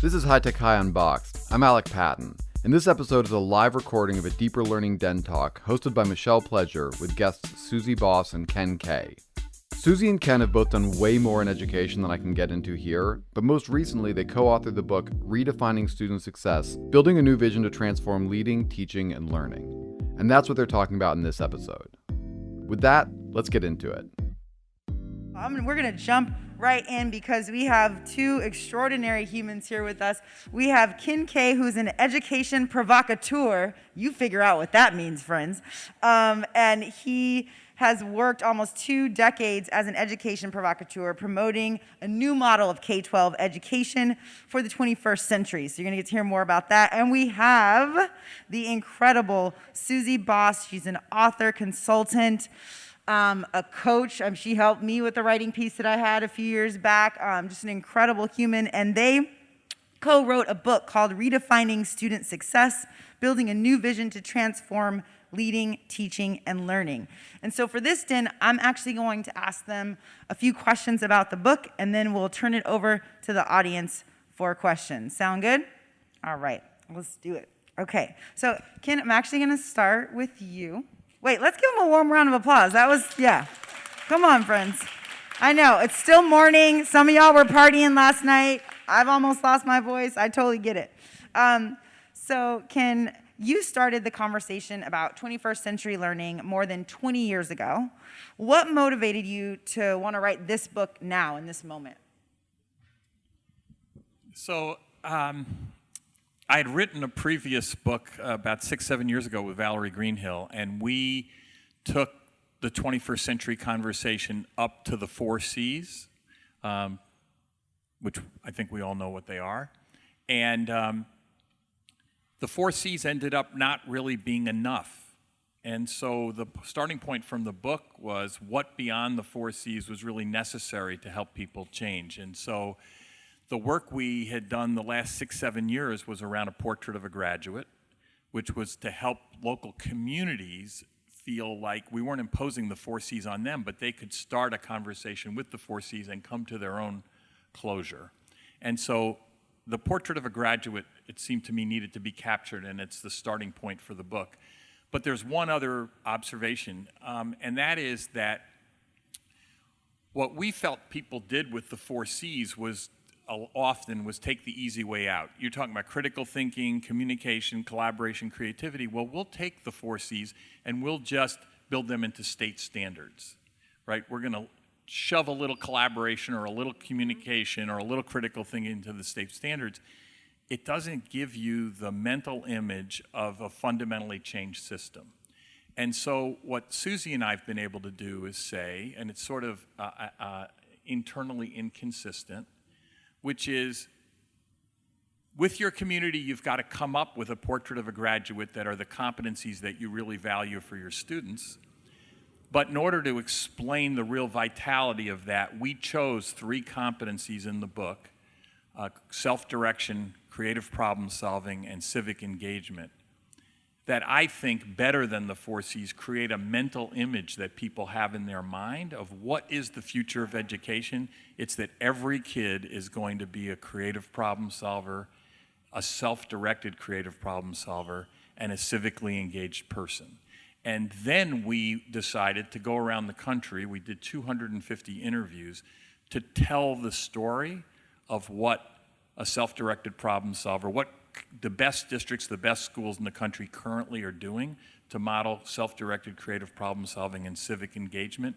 This is High Tech High Unboxed. I'm Alec Patton, and this episode is a live recording of a Deeper Learning Den Talk hosted by Michelle Pleasure with guests Suzie Boss and Ken K. Suzie and Ken have both done way more in education than I can get into here, but most recently they co-authored the book Redefining Student Success, Building a New Vision to Transform Leading, Teaching, and Learning. And that's what they're talking about in this episode. With that, let's get into it. We're going to jump right in because we have two extraordinary humans here with us. We have Ken K, who's an education provocateur. You figure out what that means, friends. And he has worked almost 2 decades as an education provocateur, promoting a new model of K-12 education for the 21st century. So you're going to get to hear more about that. And we have the incredible Suzie Boss. She's an author, consultant, a coach. She helped me with the writing piece that I had a few years back. Just an incredible human. And they co-wrote a book called Redefining Student Success, Building a New Vision to Transform Leading, Teaching, and Learning. And so for this den, I'm actually going to ask them a few questions about the book, and then we'll turn it over to the audience for questions. Sound good? All right, let's do it. Okay, so Ken, I'm actually going to start with you. Wait, let's give them a warm round of applause. That was, yeah. Come on, friends. I know, it's still morning. Some of y'all were partying last night. I've almost lost my voice. I totally get it. So Ken, you started the conversation about 21st century learning more than 20 years ago. What motivated you to want to write this book now, in this moment? So I had written a previous book about 6-7 years ago with Valerie Greenhill, and we took the 21st century conversation up to the 4 C's, which I think we all know what they are. And the 4 C's ended up not really being enough. And so the starting point from the book was what beyond the 4 C's was really necessary to help people change. And so the work we had done the last 6-7 years was around a portrait of a graduate, which was to help local communities feel like we weren't imposing the 4 C's on them, but they could start a conversation with the 4 C's and come to their own closure. And so the portrait of a graduate, it seemed to me, needed to be captured, and it's the starting point for the book. But there's one other observation, and that is that what we felt people did with the 4 C's was often take the easy way out. You're talking about critical thinking, communication, collaboration, creativity. Well, we'll take the 4 C's and we'll just build them into state standards, right? We're going to shove a little collaboration or a little communication or a little critical thinking into the state standards. It doesn't give you the mental image of a fundamentally changed system. And so what Suzie and I have been able to do is say, and it's sort of internally inconsistent, which is, with your community, you've got to come up with a portrait of a graduate that are the competencies that you really value for your students. But in order to explain the real vitality of that, we chose 3 competencies in the book: self-direction, creative problem solving, and civic engagement, that I think, better than the 4 C's, create a mental image that people have in their mind of what is the future of education. It's that every kid is going to be a creative problem solver, a self-directed creative problem solver, and a civically engaged person. And then we decided to go around the country. We did 250 interviews to tell the story of what a self-directed problem solver, what the best districts, the best schools in the country currently are doing to model self-directed creative problem solving and civic engagement.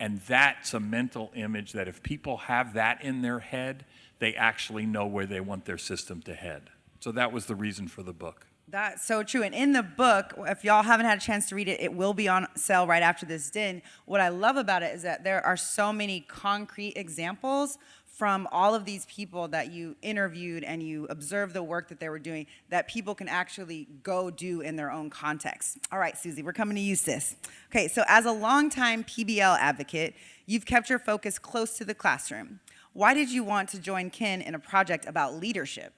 And that's a mental image that if people have that in their head, they actually know where they want their system to head. So that was the reason for the book. That's so true. And in the book, if y'all haven't had a chance to read it, it will be on sale right after this din. What I love about it is that there are so many concrete examples from all of these people that you interviewed and you observed the work that they were doing that people can actually go do in their own context. All right, Suzie, we're coming to you, sis. Okay, so as a longtime PBL advocate, you've kept your focus close to the classroom. Why did you want to join Ken in a project about leadership?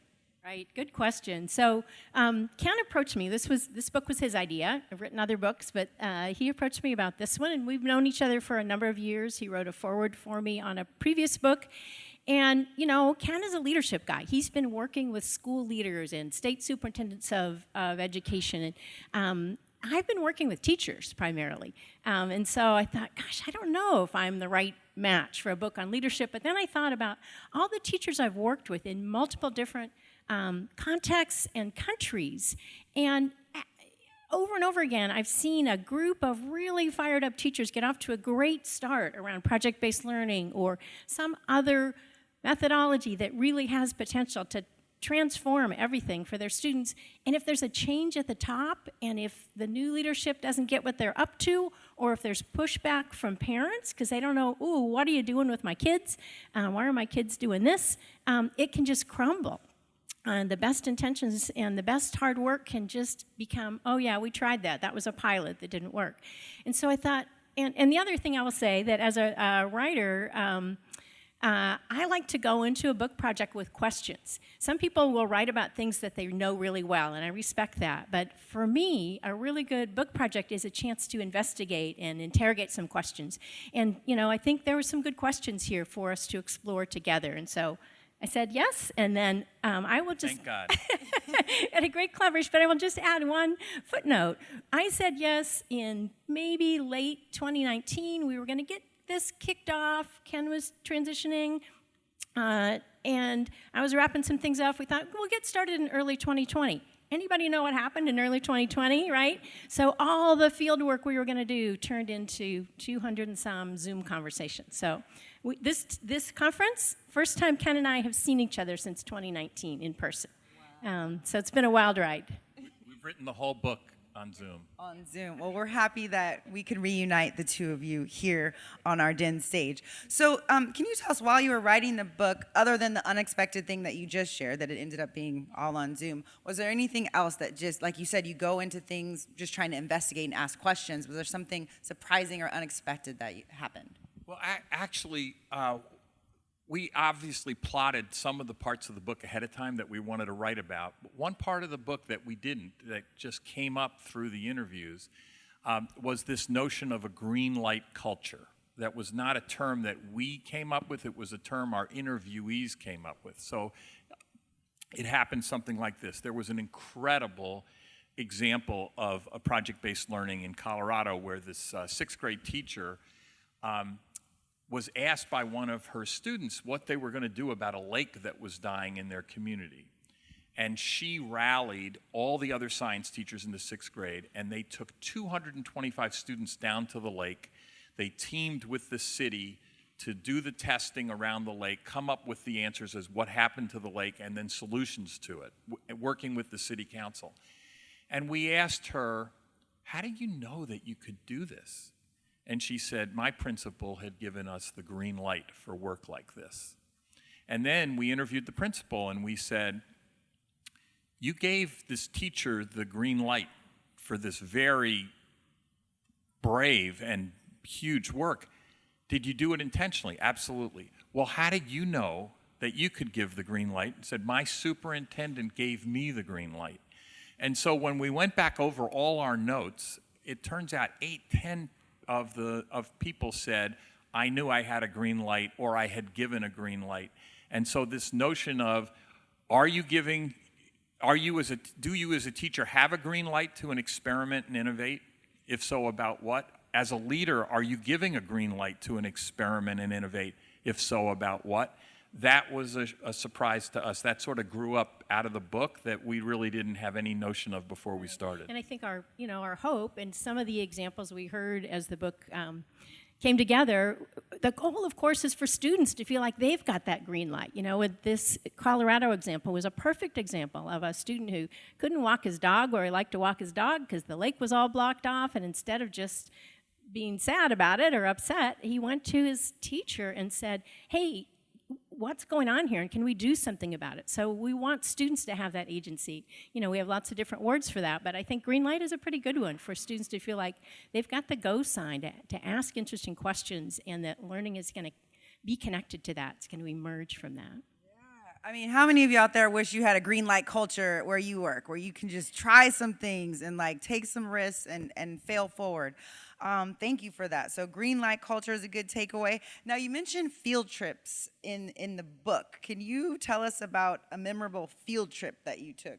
Right, good question. So Ken approached me. This book was his idea. I've written other books, but he approached me about this one, and we've known each other for a number of years. He wrote a foreword for me on a previous book, And, Ken is a leadership guy. He's been working with school leaders and state superintendents of education. And I've been working with teachers primarily. And so I thought, gosh, I don't know if I'm the right match for a book on leadership. But then I thought about all the teachers I've worked with in multiple different contexts and countries. And over and over again, I've seen a group of really fired up teachers get off to a great start around project-based learning or some other methodology that really has potential to transform everything for their students. And if there's a change at the top, and if the new leadership doesn't get what they're up to, or if there's pushback from parents because they don't know, ooh, what are you doing with my kids? Why are my kids doing this? It can just crumble. And the best intentions and the best hard work can just become, oh yeah, we tried that. That was a pilot that didn't work. And so I thought, and the other thing I will say that as a writer, I like to go into a book project with questions. Some people will write about things that they know really well, and I respect that. But for me, a really good book project is a chance to investigate and interrogate some questions. And, I think there were some good questions here for us to explore together. And so I said yes, and then I will just... Thank God. Had a great collaboration, but I will just add one footnote. I said yes in maybe late 2019. We were going to get this kicked off. Ken was transitioning, and I was wrapping some things up. We thought, we'll get started in early 2020. Anybody know what happened in early 2020, right? So all the field work we were going to do turned into 200 and some Zoom conversations. So this conference, first time Ken and I have seen each other since 2019 in person. Wow. So it's been a wild ride. We've written the whole book on Zoom. On Zoom. Well, we're happy that we could reunite the two of you here on our Den stage. So can you tell us, while you were writing the book, other than the unexpected thing that you just shared, that it ended up being all on Zoom, was there anything else that just, like you said, you go into things just trying to investigate and ask questions? Was there something surprising or unexpected that happened? Well, actually, we obviously plotted some of the parts of the book ahead of time that we wanted to write about. But one part of the book that we didn't, that just came up through the interviews, was this notion of a green light culture. That was not a term that we came up with, it was a term our interviewees came up with. So it happened something like this. There was an incredible example of a project-based learning in Colorado where this sixth grade teacher was asked by one of her students what they were going to do about a lake that was dying in their community. And she rallied all the other science teachers in the sixth grade, and they took 225 students down to the lake. They teamed with the city to do the testing around the lake, come up with the answers as what happened to the lake, and then solutions to it, working with the city council. And we asked her, how do you know that you could do this? And she said, my principal had given us the green light for work like this. And then we interviewed the principal and we said, you gave this teacher the green light for this very brave and huge work. Did you do it intentionally? Absolutely. Well, how did you know that you could give the green light? And said, my superintendent gave me the green light. And so when we went back over all our notes, it turns out 8-10 of people said, I knew I had a green light or I had given a green light. And so this notion of, do you as a teacher have a green light to an experiment and innovate? If so, about what? As a leader, are you giving a green light to an experiment and innovate? If so, about what? That was a surprise to us. That sort of grew up out of the book that we really didn't have any notion of before we started. And I think our hope and some of the examples we heard as the book came together, the goal, of course, is for students to feel like they've got that green light. With this Colorado example was a perfect example of a student who couldn't walk his dog where he liked to walk his dog because the lake was all blocked off, and instead of just being sad about it or upset, he went to his teacher and said, hey, what's going on here, and can we do something about it? So we want students to have that agency. We have lots of different words for that, but I think green light is a pretty good one for students to feel like they've got the go sign to ask interesting questions, and that learning is going to be connected to that. It's going to emerge from that. I mean, how many of you out there wish you had a green light culture where you work, where you can just try some things and like take some risks and fail forward? Thank you for that. So green light culture is a good takeaway. Now, you mentioned field trips in the book. Can you tell us about a memorable field trip that you took?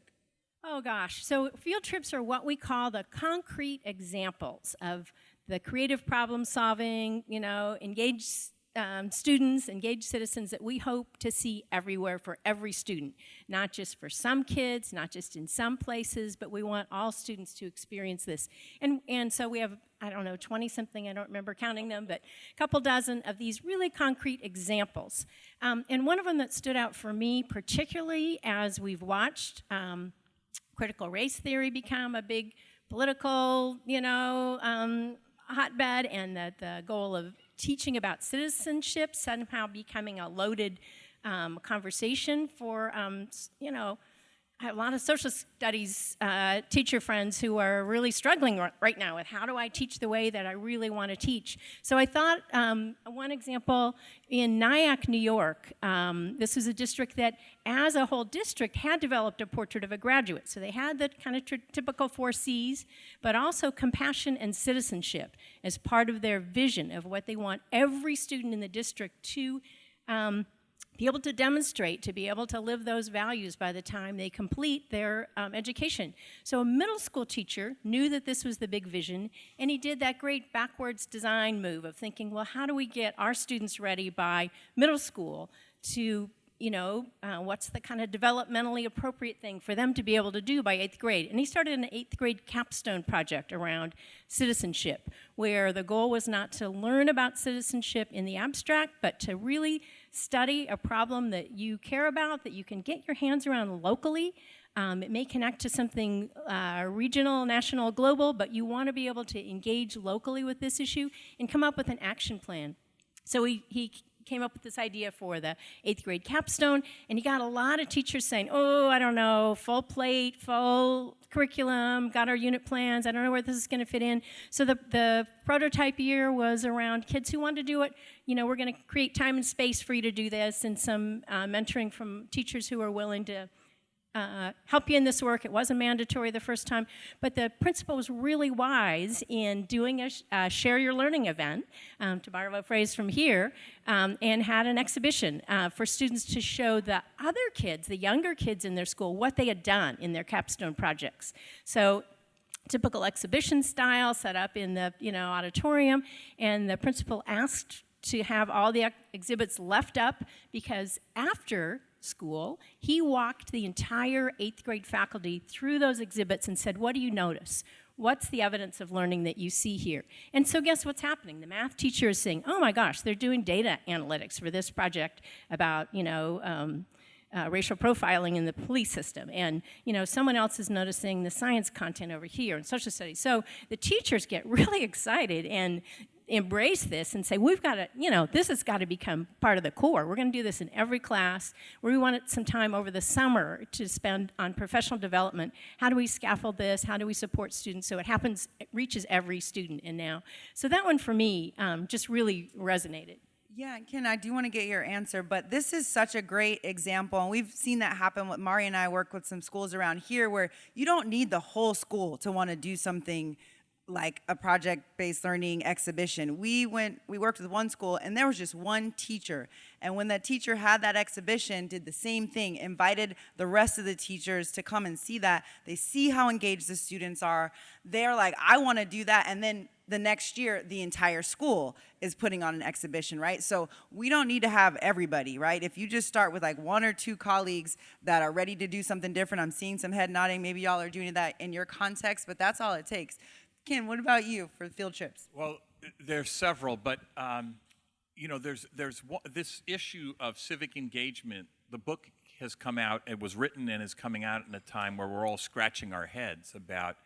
Oh gosh, so field trips are what we call the concrete examples of the creative problem solving, engaged students, engaged citizens that we hope to see everywhere for every student, not just for some kids, not just in some places, but we want all students to experience this. And so we have, 20-something, I don't remember counting them, but a couple dozen of these really concrete examples. And one of them that stood out for me, particularly as we've watched critical race theory become a big political, hotbed, and the goal of teaching about citizenship somehow becoming a loaded conversation for, I have a lot of social studies teacher friends who are really struggling right now with how do I teach the way that I really want to teach. So I thought one example in Nyack, New York, this was a district that as a whole district had developed a portrait of a graduate. So they had the kind of typical 4 C's, but also compassion and citizenship as part of their vision of what they want every student in the district to be able to demonstrate, to be able to live those values by the time they complete their education. So a middle school teacher knew that this was the big vision, and he did that great backwards design move of thinking, well, how do we get our students ready by middle school to, what's the kind of developmentally appropriate thing for them to be able to do by 8th grade? And he started an 8th grade capstone project around citizenship, where the goal was not to learn about citizenship in the abstract, but to really study a problem that you care about, that you can get your hands around locally. It may connect to something regional, national, global, but you want to be able to engage locally with this issue and come up with an action plan. So he came up with this idea for the 8th grade capstone, and he got a lot of teachers saying, oh, I don't know, full plate, full curriculum, got our unit plans, I don't know where this is going to fit in. So the prototype year was around kids who wanted to do it. We're going to create time and space for you to do this, and some mentoring from teachers who are willing to help you in this work. It wasn't mandatory the first time, but the principal was really wise in doing a share your learning event, to borrow a phrase from here, and had an exhibition for students to show the other kids, the younger kids in their school, what they had done in their capstone projects. So typical exhibition style set up in the auditorium, and the principal asked to have all the exhibits left up because after school, he walked the entire 8th grade faculty through those exhibits and said, what do you notice? What's the evidence of learning that you see here? And so guess what's happening? The math teacher is saying, oh my gosh, they're doing data analytics for this project about, racial profiling in the police system. And, someone else is noticing the science content over here and social studies. So the teachers get really excited and embrace this and say, we've got to, this has got to become part of the core. We're going to do this in every class. We wanted some time over the summer to spend on professional development. How do we scaffold this? How do we support students so it reaches every student? And now, so that one for me just really resonated. Yeah, Ken, I do want to get your answer, but this is such a great example, and we've seen that happen. With Mari and I work with some schools around here where you don't need the whole school to want to do something like a project-based learning exhibition. We worked with one school, and there was just one teacher. And when that teacher had that exhibition, did the same thing, invited the rest of the teachers to come and see that. They see how engaged the students are. They're like, I want to do that. And then the next year, the entire school is putting on an exhibition, right? So we don't need to have everybody, right? If you just start with like 1 or 2 colleagues that are ready to do something different, I'm seeing some head nodding. Maybe y'all are doing that in your context, but that's all it takes. Ken, what about you for field trips? Well, there's several, but there's this issue of civic engagement. The book has come out, it was written and is coming out in a time where we're all scratching our heads about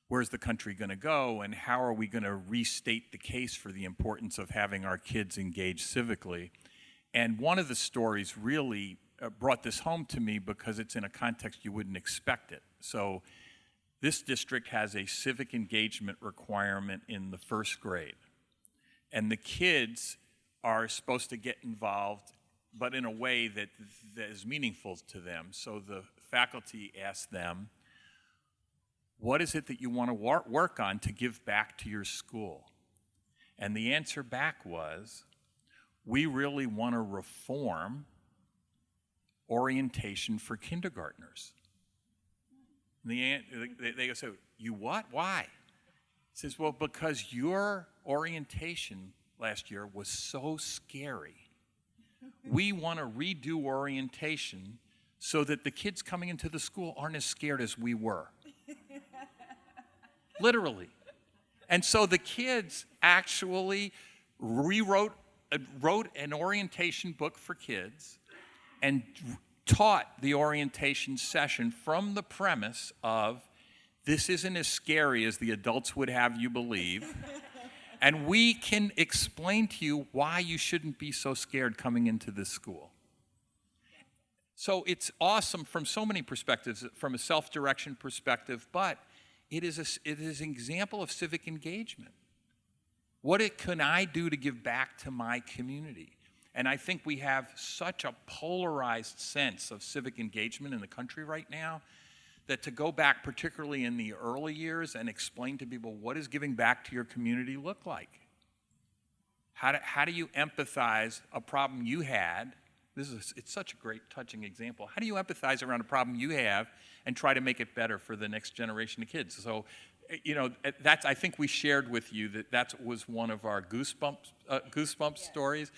where's the country going to go and how are we going to restate the case for the importance of having our kids engaged civically. And one of the stories really brought this home to me because it's in a context you wouldn't expect it. So this district has a civic engagement requirement in the 1st grade. And the kids are supposed to get involved but in a way that is meaningful to them. So the faculty asked them, what is it that you want to work on to give back to your school? And the answer back was, we really want to reform orientation for kindergartners. And they said, you what? Why? He says, well, because your orientation last year was so scary. We want to redo orientation so that the kids coming into the school aren't as scared as we were. Literally. And so the kids actually wrote an orientation book for kids and taught the orientation session from the premise of, this isn't as scary as the adults would have you believe, and we can explain to you why you shouldn't be so scared coming into this school. So it's awesome from so many perspectives, from a self-direction perspective, but it is an example of civic engagement. What can I do to give back to my community? And I think we have such a polarized sense of civic engagement in the country right now that to go back, particularly in the early years, and explain to people what does giving back to your community look like? How do you empathize a problem you had? It's such a great, touching example. How do you empathize around a problem you have and try to make it better for the next generation of kids? So, I think we shared with you that was one of our goosebumps stories.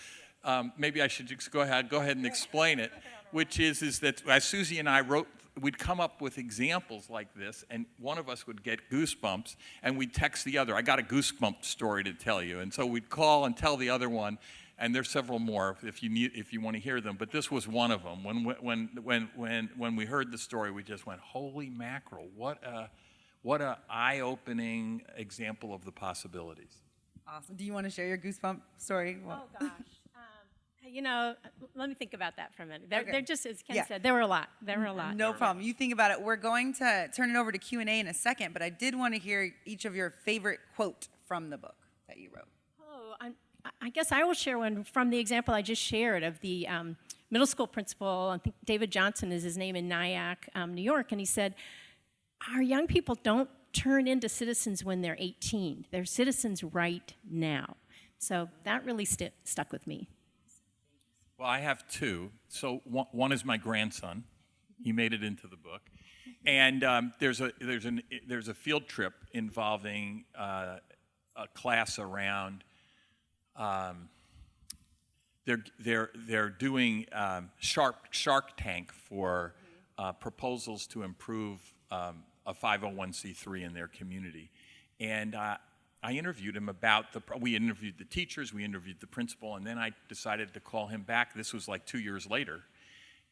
Maybe I should just go ahead and explain it, which is that as Suzie and I we'd come up with examples like this, and one of us would get goosebumps, and we'd text the other, I got a goosebump story to tell you. And so we'd call and tell the other one, and there's several more if you want to hear them, but this was one of them. When we heard the story, we just went, holy mackerel, what a eye-opening example of the possibilities. Awesome. Do you want to share your goosebump story? Oh, gosh. Let me think about that for a minute. Okay. They're just, as Ken said, there were a lot. No problem. You think about it. We're going to turn it over to Q&A in a second, but I did want to hear each of your favorite quote from the book that you wrote. Oh, I guess I will share one from the example I just shared of the middle school principal. I think David Johnson is his name, in Nyack, New York, and he said, our young people don't turn into citizens when they're 18. They're citizens right now. So that really stuck with me. Well, I have two. So one is my grandson. He made it into the book, and there's a field trip involving a class around. They're doing Shark Tank for proposals to improve a 501c3 in their community, and I interviewed him we interviewed the teachers, we interviewed the principal, and then I decided to call him back. This was like 2 years later.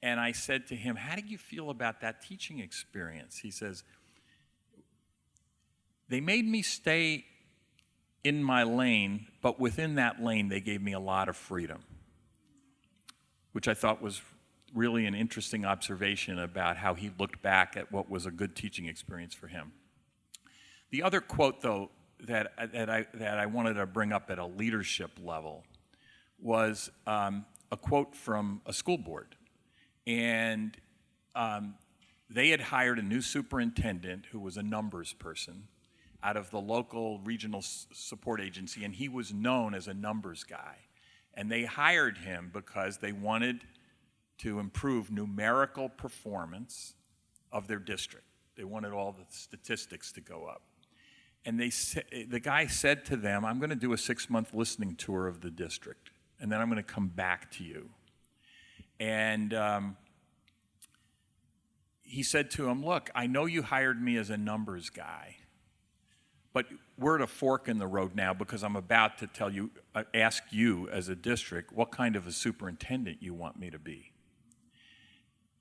And I said to him, how did you feel about that teaching experience? He says, they made me stay in my lane, but within that lane, they gave me a lot of freedom, which I thought was really an interesting observation about how he looked back at what was a good teaching experience for him. The other quote, though, that I wanted to bring up at a leadership level was a quote from a school board. And they had hired a new superintendent who was a numbers person out of the local regional support agency, and he was known as a numbers guy. And they hired him because they wanted to improve numerical performance of their district. They wanted all the statistics to go up. And the guy said to them, I'm going to do a 6-month listening tour of the district, and then I'm going to come back to you. And he said to him, look, I know you hired me as a numbers guy, but we're at a fork in the road now because I'm about to ask you as a district what kind of a superintendent you want me to be.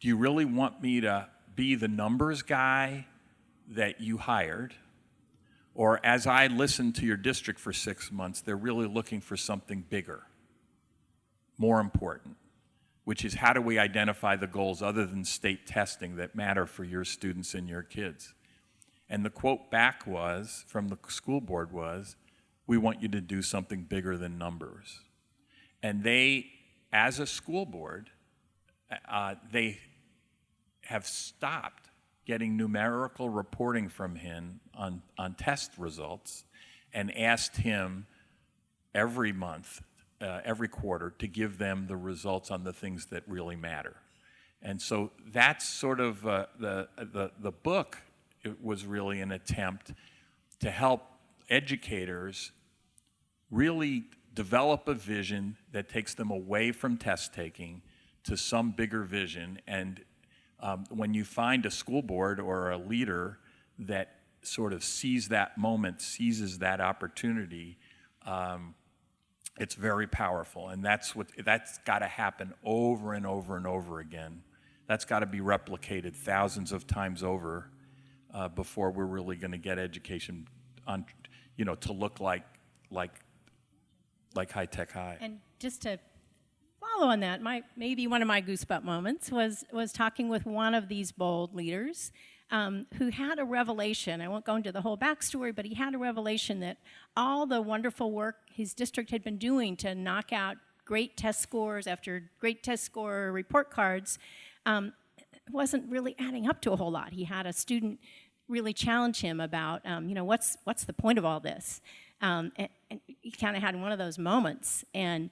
Do you really want me to be the numbers guy that you hired? Or as I listened to your district for 6 months, they're really looking for something bigger, more important, which is how do we identify the goals other than state testing that matter for your students and your kids? And the quote back from the school board was, we want you to do something bigger than numbers. And they as a school board, they have stopped getting numerical reporting from him on test results and asked him every month, every quarter, to give them the results on the things that really matter. And so that's sort of the book. It was really an attempt to help educators really develop a vision that takes them away from test taking to some bigger vision. And when you find a school board or a leader that sort of sees that moment, seizes that opportunity, it's very powerful. And that's got to happen over and over and over again. That's got to be replicated thousands of times over before we're really going to get education on, to look like high tech high. And just to follow on that, maybe one of my goosebump moments was talking with one of these bold leaders who had a revelation. I won't go into the whole backstory, but he had a revelation that all the wonderful work his district had been doing to knock out great test scores after great test score report cards wasn't really adding up to a whole lot. He had a student really challenge him about, what's the point of all this? And he kind of had one of those moments and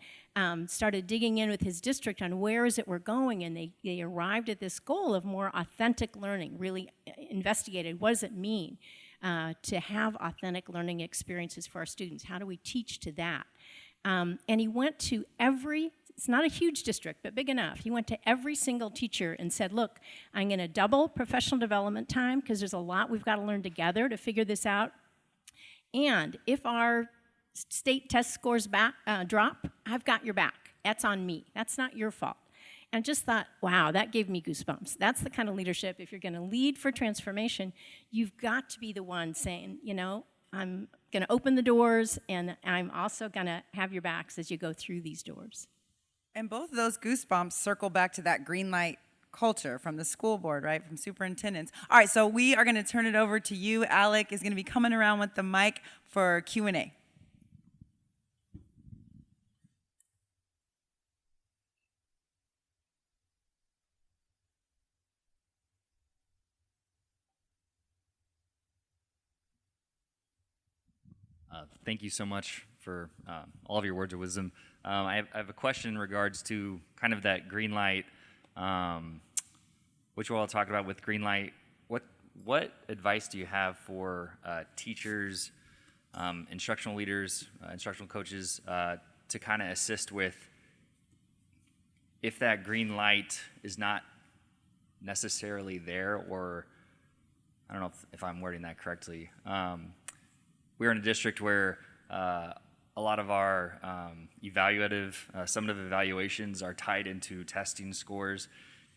started digging in with his district on where is it we're going, and they arrived at this goal of more authentic learning, really investigated what does it mean to have authentic learning experiences for our students? How do we teach to that? And he went to it's not a huge district, but big enough. He went to every single teacher and said, look, I'm going to double professional development time because there's a lot we've got to learn together to figure this out. And if our state test scores drop, I've got your back. That's on me. That's not your fault. And I just thought, wow, that gave me goosebumps. That's the kind of leadership. If you're going to lead for transformation, you've got to be the one saying, I'm going to open the doors, and I'm also going to have your backs as you go through these doors. And both of those goosebumps circle back to that green light culture from the school board, right, from superintendents. All right, so we are going to turn it over to you. Alec is going to be coming around with the mic for Q&A. Thank you so much for all of your words of wisdom. I have a question in regards to kind of that green light, which we're all talking about with green light. What advice do you have for teachers, instructional leaders, instructional coaches to kind of assist with if that green light is not necessarily there, or I don't know if I'm wording that correctly. We're in a district where a lot of our evaluative, summative evaluations are tied into testing scores.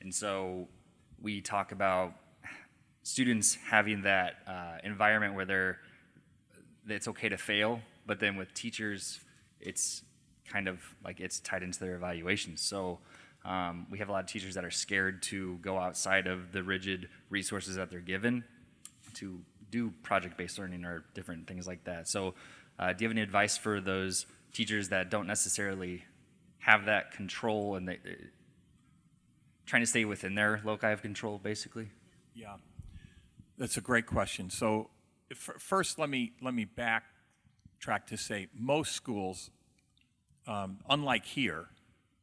And so we talk about students having that environment where it's okay to fail, but then with teachers, it's kind of like it's tied into their evaluations. So we have a lot of teachers that are scared to go outside of the rigid resources that they're given to do project-based learning or different things like that. So do you have any advice for those teachers that don't necessarily have that control and trying to stay within their loci of control, basically? Yeah, that's a great question. So first, let me backtrack to say most schools, unlike here,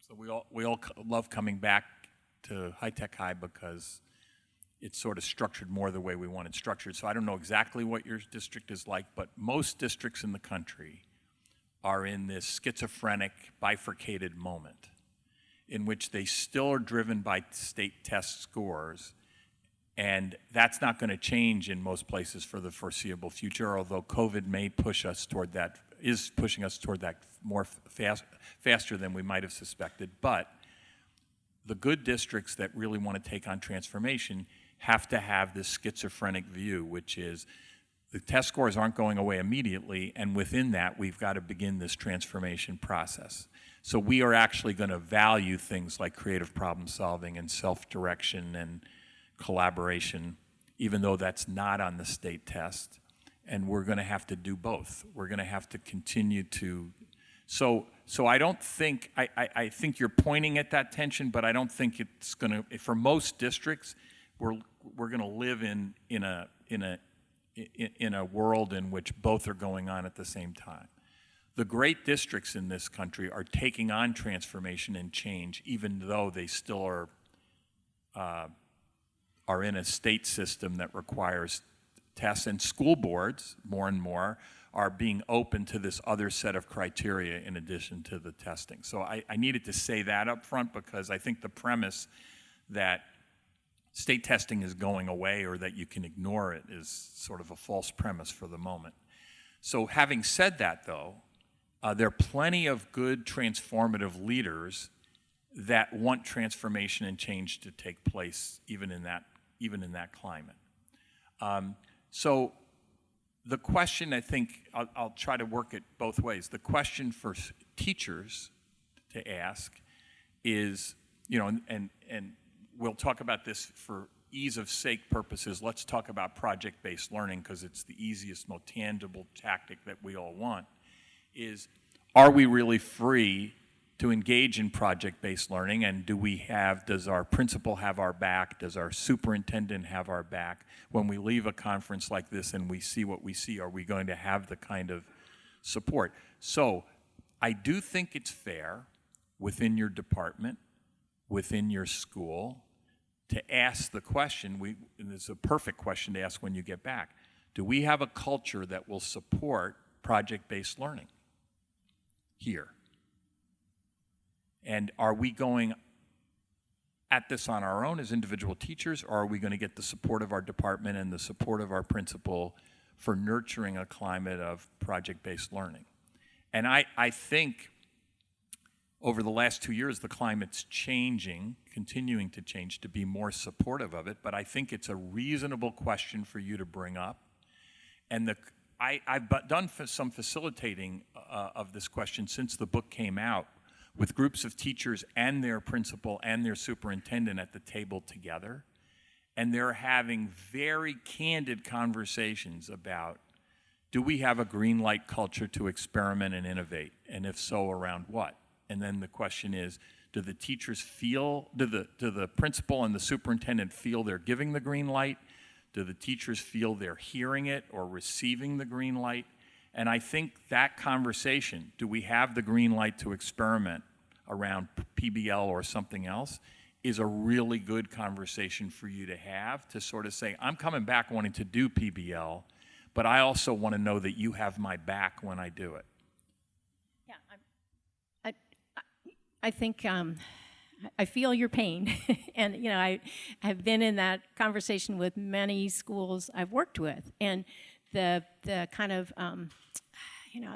so we all love coming back to high tech high because it's sort of structured more the way we want it structured. So I don't know exactly what your district is like, but most districts in the country are in this schizophrenic, bifurcated moment in which they still are driven by state test scores. And that's not going to change in most places for the foreseeable future, although COVID may push us toward that, is pushing us toward that more faster than we might have suspected. But the good districts that really want to take on transformation have to have this schizophrenic view, which is the test scores aren't going away immediately, and within that, we've got to begin this transformation process. So we are actually going to value things like creative problem solving and self-direction and collaboration, even though that's not on the state test. And we're going to have to do both. We're going to have to continue to So I don't think, I think you're pointing at that tension, but I don't think it's going to, for most districts, we're going to live in a world in which both are going on at the same time. The great districts in this country are taking on transformation and change, even though they still are in a state system that requires tests, and school boards, more and more, are being open to this other set of criteria in addition to the testing. So I needed to say that up front, because I think the premise that state testing is going away or that you can ignore it is sort of a false premise for the moment. So having said that, though, there are plenty of good transformative leaders that want transformation and change to take place even in that climate. So the question, I think, I'll try to work it both ways. The question for teachers to ask is, and we'll talk about this for ease of sake purposes. Let's talk about project-based learning, because it's the easiest, most tangible tactic that we all want, is, are we really free to engage in project-based learning, and does our principal have our back? Does our superintendent have our back? When we leave a conference like this and we see what we see, are we going to have the kind of support? So I do think it's fair within your department, within your school, to ask the question, and it's a perfect question to ask when you get back, do we have a culture that will support project-based learning here? And are we going at this on our own as individual teachers, or are we going to get the support of our department and the support of our principal for nurturing a climate of project-based learning? And I think over the last 2 years, the climate's changing, continuing to change, to be more supportive of it, but I think it's a reasonable question for you to bring up. And I've done some facilitating of this question since the book came out, with groups of teachers and their principal and their superintendent at the table together. And they're having very candid conversations about, do we have a green light culture to experiment and innovate? And if so, around what? And then the question is, do the teachers feel, do the principal and the superintendent feel they're giving the green light? Do the teachers feel they're hearing it or receiving the green light? And I think that conversation, do we have the green light to experiment around PBL or something else, is a really good conversation for you to have, to sort of say, I'm coming back wanting to do PBL, but I also want to know that you have my back when I do it. Yeah, I think I feel your pain, and I have been in that conversation with many schools I've worked with, and the kind of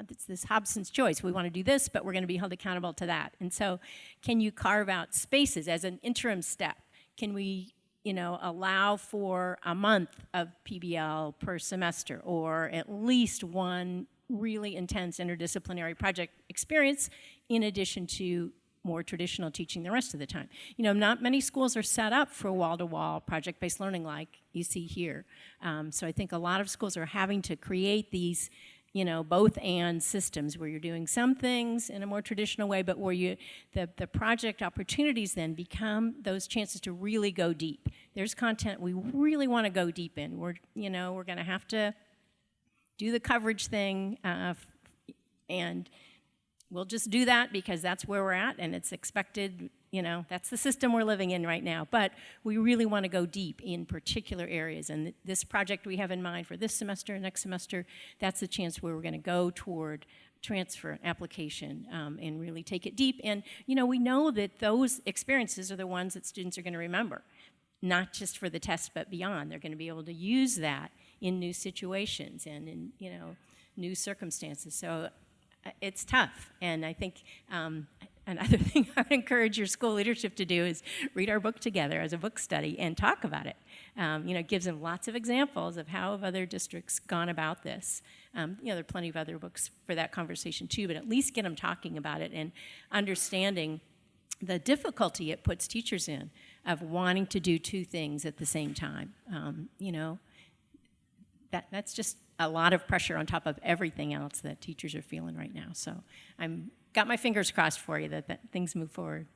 it's this Hobson's choice. We want to do this, but we're going to be held accountable to that. And so, can you carve out spaces as an interim step? Can we, allow for a month of PBL per semester, or at least one really intense interdisciplinary project experience, in addition to more traditional teaching the rest of the time? Not many schools are set up for wall-to-wall project-based learning like you see here. So I think a lot of schools are having to create these both and systems, where you're doing some things in a more traditional way, but where the project opportunities then become those chances to really go deep. There's content we really want to go deep in. We're going to have to do the coverage thing, and we'll just do that because that's where we're at and it's expected. That's the system we're living in right now. But we really want to go deep in particular areas. And this project we have in mind for this semester, next semester, that's the chance where we're going to go toward transfer application and really take it deep. And, we know that those experiences are the ones that students are going to remember, not just for the test, but beyond. They're going to be able to use that in new situations and in, new circumstances. So it's tough. And I think another thing I would encourage your school leadership to do is read our book together as a book study and talk about it. It gives them lots of examples of how have other districts gone about this. There are plenty of other books for that conversation too, but at least get them talking about it and understanding the difficulty it puts teachers in of wanting to do two things at the same time. That's just a lot of pressure on top of everything else that teachers are feeling right now. So I'm got my fingers crossed for you that things move forward.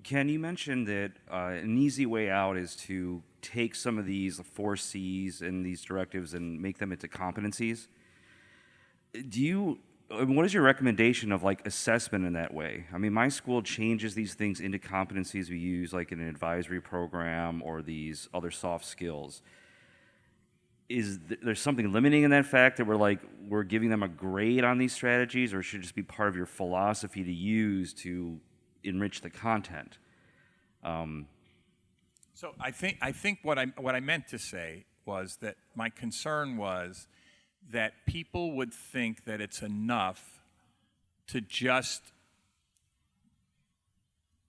Ken, you mentioned that an easy way out is to take some of these 4 C's and these directives and make them into competencies. What is your recommendation of like assessment in that way? I mean, my school changes these things into competencies we use like in an advisory program or these other soft skills. Is there something limiting in that fact that we're giving them a grade on these strategies, or should it just be part of your philosophy to use to enrich the content? So I think what I meant to say was that my concern was that people would think that it's enough to just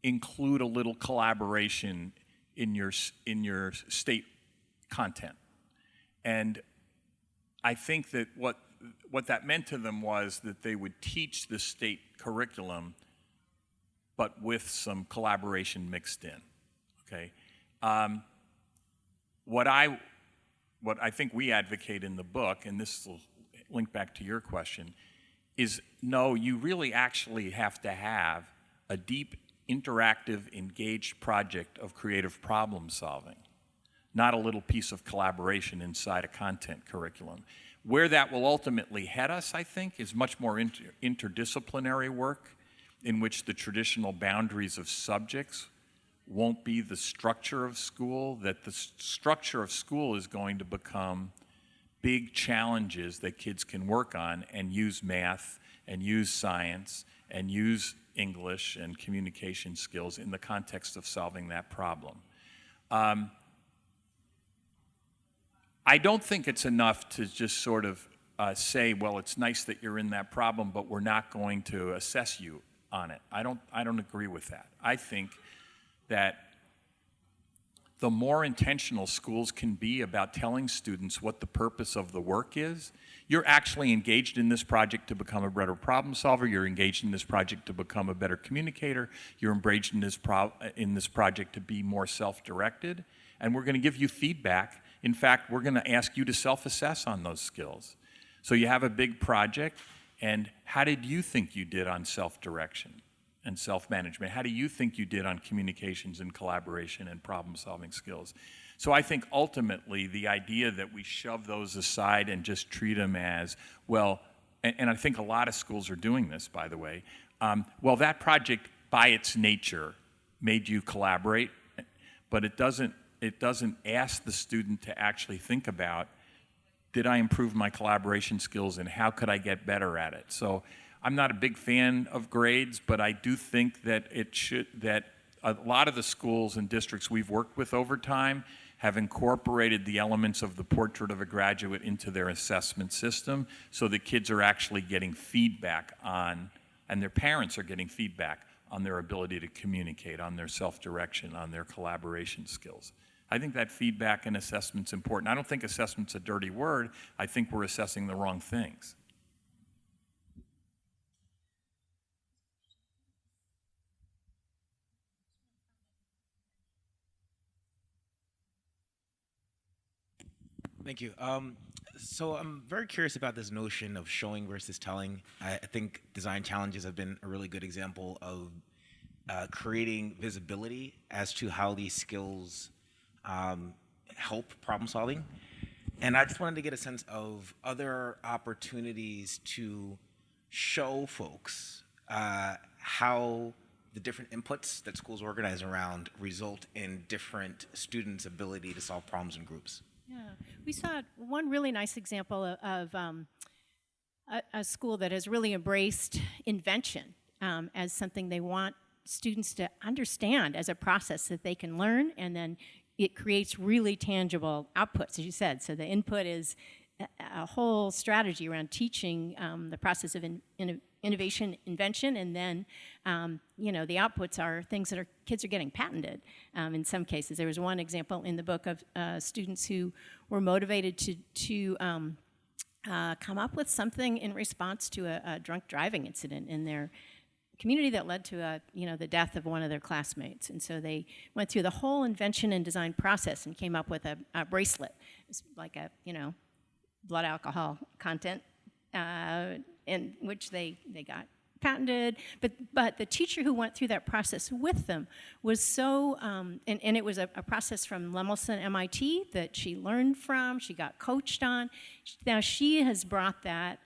include a little collaboration in your state content. And I think that what that meant to them was that they would teach the state curriculum, but with some collaboration mixed in. Okay, what I think we advocate in the book, and this will link back to your question, is no, you really actually have to have a deep, interactive, engaged project of creative problem solving, not a little piece of collaboration inside a content curriculum. Where that will ultimately head us, I think, is much more interdisciplinary work in which the traditional boundaries of subjects won't be the structure of school, that the structure of school is going to become big challenges that kids can work on and use math and use science and use English and communication skills in the context of solving that problem. I don't think it's enough to just sort of say, well, it's nice that you're in that problem, but we're not going to assess you on it. I don't agree with that. I think that the more intentional schools can be about telling students what the purpose of the work is, you're actually engaged in this project to become a better problem solver, you're engaged in this project to become a better communicator, you're engaged in this project to be more self-directed, and we're going to give you feedback. In fact, we're going to ask you to self-assess on those skills. So you have a big project, and how did you think you did on self-direction and self-management? How do you think you did on communications and collaboration and problem-solving skills? So I think ultimately the idea that we shove those aside and just treat them as, well, and I think a lot of schools are doing this, by the way, well, that project by its nature made you collaborate, but it doesn't ask the student to actually think about, did I improve my collaboration skills and how could I get better at it? So I'm not a big fan of grades, but I do think that that a lot of the schools and districts we've worked with over time have incorporated the elements of the portrait of a graduate into their assessment system, so the kids are actually getting feedback on, and their parents are getting feedback on their ability to communicate, on their self-direction, on their collaboration skills. I think that feedback and assessment's important. I don't think assessment's a dirty word. I think we're assessing the wrong things. Thank you. So I'm very curious about this notion of showing versus telling. I think design challenges have been a really good example of creating visibility as to how these skills help problem solving. And I just wanted to get a sense of other opportunities to show folks how the different inputs that schools organize around result in different students' ability to solve problems in groups. Yeah, we saw one really nice example of a school that has really embraced invention as something they want students to understand as a process that they can learn, and then it creates really tangible outputs, as you said. So the input is a whole strategy around teaching the process of innovation, invention, and then the outputs are things that kids are getting patented in some cases. There was one example in the book of students who were motivated to come up with something in response to a drunk driving incident in their community that led to the death of one of their classmates. And so they went through the whole invention and design process and came up with a bracelet. It's like a blood alcohol content, in which they got patented, but the teacher who went through that process with them was so, and it was a process from Lemelson, MIT, that she learned from, she got coached on. Now she has brought that,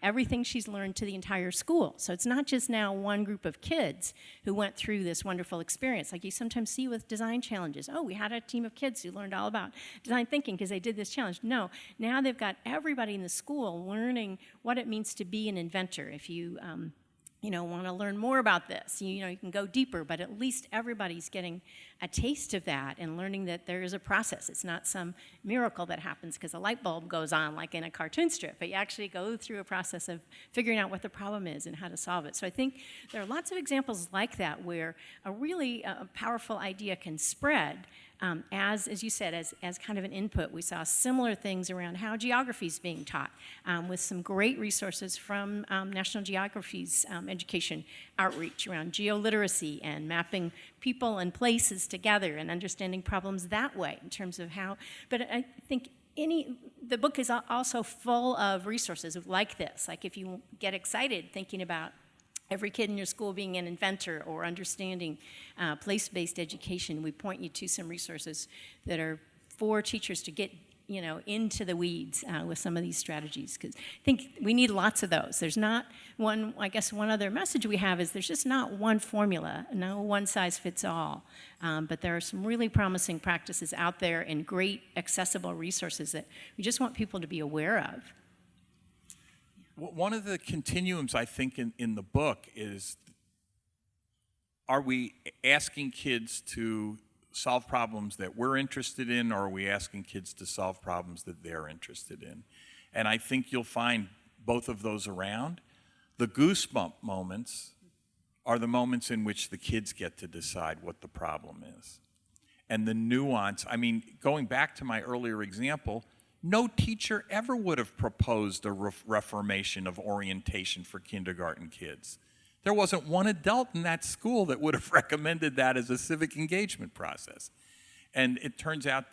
everything she's learned to the entire school. So it's not just now one group of kids who went through this wonderful experience, like you sometimes see with design challenges. Oh, we had a team of kids who learned all about design thinking because they did this challenge. No, now they've got everybody in the school learning what it means to be an inventor. If you want to learn more about this, you can go deeper, but at least everybody's getting a taste of that and learning that there is a process. It's not some miracle that happens because a light bulb goes on like in a cartoon strip, but you actually go through a process of figuring out what the problem is and how to solve it. So I think there are lots of examples like that where a really powerful idea can spread. As you said, as kind of an input. We saw similar things around how geography is being taught, with some great resources from National Geography's education outreach around geoliteracy and mapping people and places together and understanding problems that way in terms of how. But I think the book is also full of resources like this. Like if you get excited thinking about every kid in your school being an inventor or understanding place-based education, we point you to some resources that are for teachers to get into the weeds with some of these strategies, because I think we need lots of those. There's not one other message we have is there's just not one formula, no one size fits all, but there are some really promising practices out there and great accessible resources that we just want people to be aware of. One of the continuums, I think, in the book is, are we asking kids to solve problems that we're interested in, or are we asking kids to solve problems that they're interested in? And I think you'll find both of those around. The goosebump moments are the moments in which the kids get to decide what the problem is. And the nuance, going back to my earlier example, no teacher ever would have proposed a reformation of orientation for kindergarten kids. There wasn't one adult in that school that would have recommended that as a civic engagement process. And it turns out,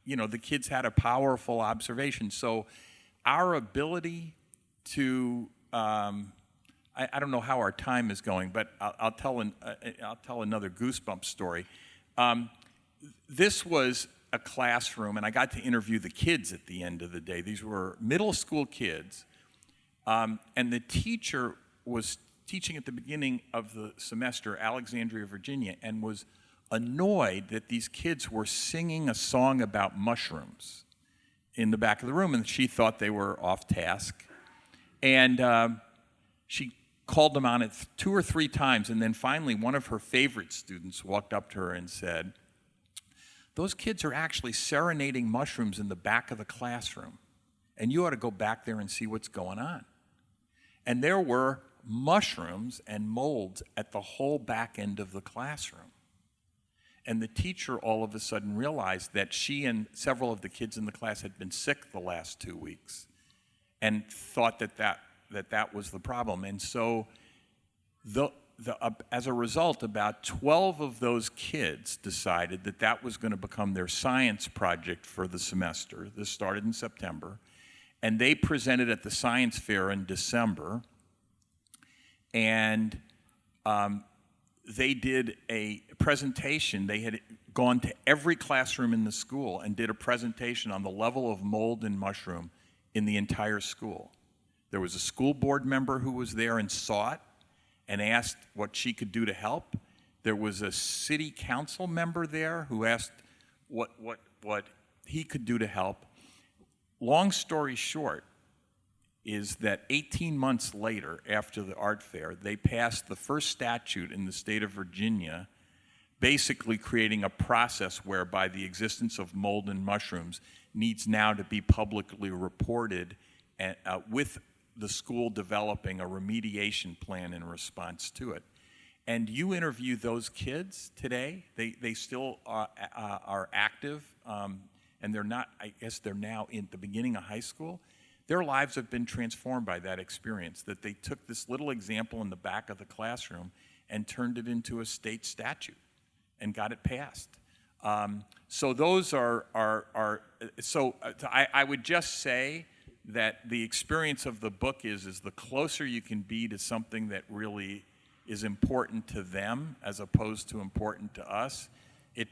the kids had a powerful observation. So our ability to, I don't know how our time is going, but I'll tell another goosebump story. This was a classroom, and I got to interview the kids at the end of the day. These were middle school kids, and the teacher was teaching at the beginning of the semester, Alexandria, Virginia, and was annoyed that these kids were singing a song about mushrooms in the back of the room, and she thought they were off task. And she called them on it 2 or 3 times, and then finally one of her favorite students walked up to her and said, "Those kids are actually serenading mushrooms in the back of the classroom, and you ought to go back there and see what's going on." And there were mushrooms and molds at the whole back end of the classroom. And the teacher all of a sudden realized that she and several of the kids in the class had been sick the last 2 weeks and thought that was the problem. And so as a result, about 12 of those kids decided that was going to become their science project for the semester. This started in September. And they presented at the science fair in December. And they did a presentation. They had gone to every classroom in the school and did a presentation on the level of mold and mushroom in the entire school. There was a school board member who was there and saw it and asked what she could do to help. There was a city council member there who asked what he could do to help. Long story short is that 18 months later, after the art fair, they passed the first statute in the state of Virginia, basically creating a process whereby the existence of mold and mushrooms needs now to be publicly reported, and, with the school developing a remediation plan in response to it. And you interview those kids today, they still are active, and they're not, I guess they're now in the beginning of high school. their lives have been transformed by that experience, that they took this little example in the back of the classroom and turned it into a state statute and got it passed. So those I would just say that the experience of the book is the closer you can be to something that really is important to them as opposed to important to us, it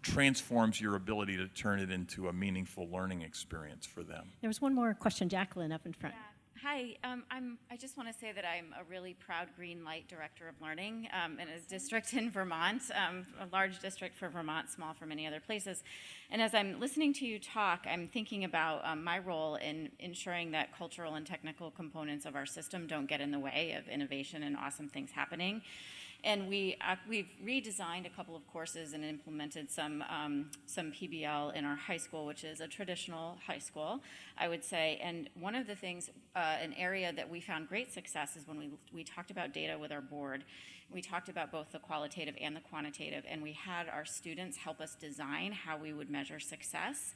transforms your ability to turn it into a meaningful learning experience for them. There was one more question, Jacqueline, up in front. Hi, I just want to say that I'm a really proud Green Light Director of Learning in a district in Vermont, a large district for Vermont, small for many other places. And as I'm listening to you talk, I'm thinking about my role in ensuring that cultural and technical components of our system don't get in the way of innovation and awesome things happening. And we've redesigned a couple of courses and implemented some PBL in our high school, which is a traditional high school, I would say. And one of the things, an area that we found great success is when we talked about data with our board. We talked about both the qualitative and the quantitative, and we had our students help us design how we would measure success.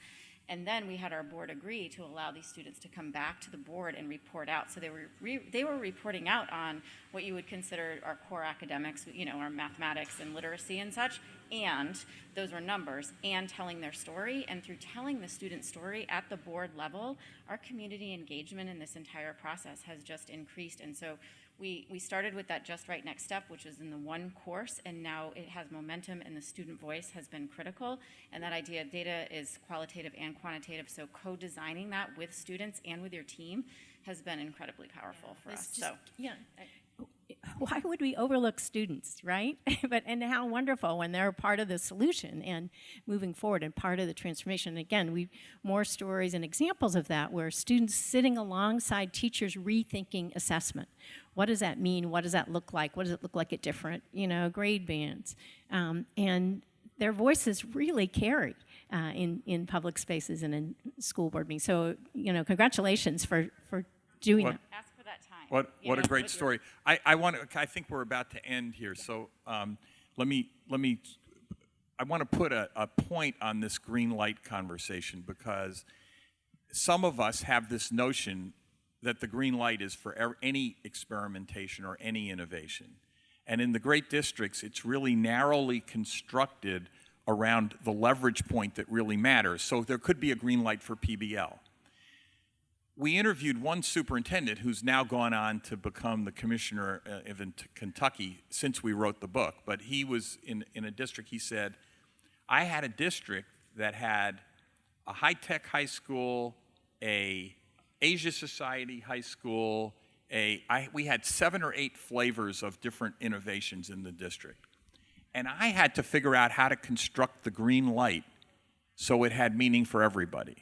And then we had our board agree to allow these students to come back to the board and report out. So they were reporting out on what you would consider our core academics, our mathematics and literacy and such, and those were numbers, and telling their story. And through telling the student story at the board level, our community engagement in this entire process has just increased. And so we started with that Just Right Next Step, which was in the one course, and now it has momentum, and the student voice has been critical. And that idea of data is qualitative and quantitative, so co-designing that with students and with your team has been incredibly powerful for us. Why would we overlook students, right? And how wonderful when they're part of the solution and moving forward and part of the transformation. Again, more stories and examples of that where students sitting alongside teachers rethinking assessment. What does that mean? What does that look like? What does it look like at different, grade bands? And their voices really carry in public spaces and in school board meetings. So, congratulations for doing that. Ask for that time. What a great story. I think we're about to end here, so I want to put a point on this green light conversation, because some of us have this notion that the green light is for any experimentation or any innovation. And in the great districts, it's really narrowly constructed around the leverage point that really matters. So there could be a green light for PBL. We interviewed one superintendent who's now gone on to become the commissioner of Kentucky since we wrote the book. But he was in a district, he said, I had a district that had a high-tech high school, a Asia Society high school, we had 7 or 8 flavors of different innovations in the district. And I had to figure out how to construct the green light so it had meaning for everybody.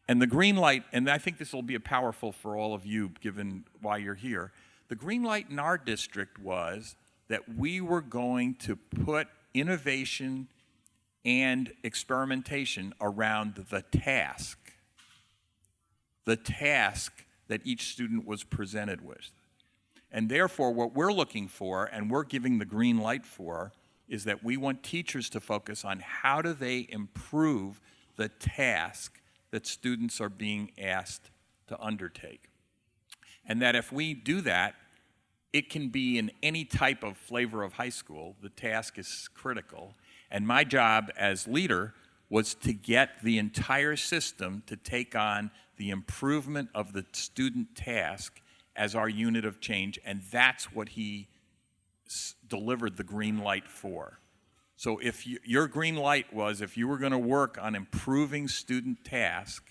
And the green light, and I think this will be powerful for all of you given why you're here, the green light in our district was that we were going to put innovation and experimentation around the task that each student was presented with. And therefore, what we're looking for, and we're giving the green light for, is that we want teachers to focus on how do they improve the task that students are being asked to undertake. And that if we do that, it can be in any type of flavor of high school. The task is critical. And my job as leader was to get the entire system to take on the improvement of the student task as our unit of change, and that's what he delivered the green light for. So if your green light was if you were going to work on improving student task,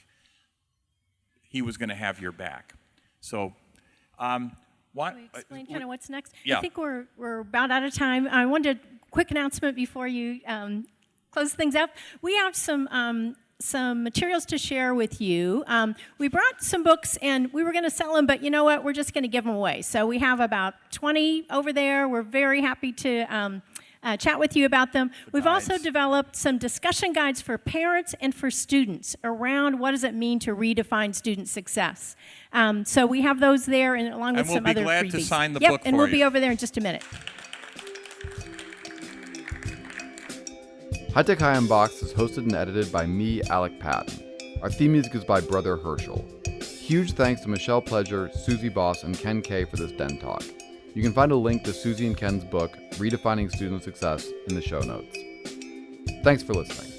he was going to have your back. So Can we explain kind of what's next? Yeah. I think we're about out of time. I wanted a quick announcement before you close things up. We have some materials to share with you. We brought some books, and we were going to sell them, but you know what? We're just going to give them away. So we have about 20 over there. We're very happy to chat with you about them. We've also developed some discussion guides for parents and for students around what does it mean to redefine student success. So we have those there, and along with some other freebies. And we'll be glad to sign the book for you. And we'll be over there in just a minute. High Tech High Unboxed is hosted and edited by me, Alec Patton. Our theme music is by Brother Herschel. huge thanks to Michelle Pleasure, Suzie Boss, and Ken K for this Den Talk. You can find a link to Suzie and Ken's book, Redefining Student Success, in the show notes. Thanks for listening.